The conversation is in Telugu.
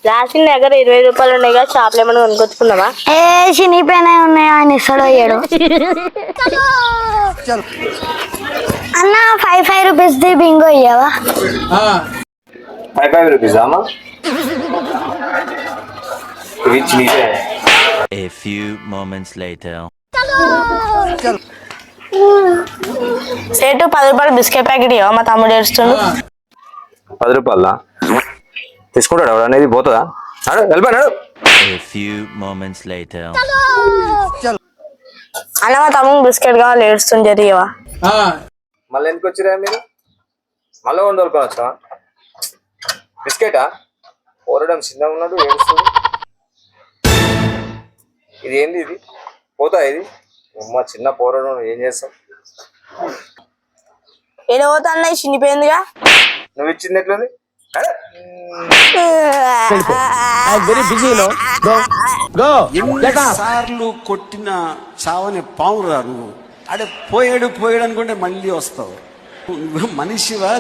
రాసిన దగ్గర 20 రూపాయలు ఉన్నాయి కదా, షాప్లో ఏమైనా కొనుక్కొచ్చుకున్నావా? ఏ చినిపోయినా ఉన్నాయా ఆయన ఇస్తాడో అయ్యాడు. అన్న 5 రూపీస్ ది బింగో ఇయ్యవా? 5 రూపీస్ అమ్మా. A few moments later. సేటు 10 రూపాయలు బిస్కెట్ ప్యాకెట్ ఇవ్వ, మా తమ్ముడు ఏడుస్తుండు. 10 రూపాయల తీసుకుంటాడు ఎవడు అనేది పోతుందా? వెళ్ళిపోయాడు. A few moments later. అన్న మా తమ్ముడు బిస్కెట్ కావాలి, ఏడుస్తుంది, జరిగేవా? మళ్ళీ ఎందుకు వచ్చిరా మీరు? మళ్ళీ వండుకొని వచ్చా? బిస్కెటా? పోరడం చిన్నగా ఉన్నాడు, ఏడుస్తుంది. ఇది ఏంది? ఇది పోతా? ఇది అమ్మ చిన్న పోరడం ఏం చేస్తాం? ఏదో పోతా అన్న, చినిపోయిందిగా. నువ్వు ఇచ్చింది ఎట్లుంది? సార్లు కొట్టిన చావని పావురా నువ్వు. అడే పోయాడు అనుకుంటే మళ్ళీ వస్తావు. నువ్వు మనిషివా?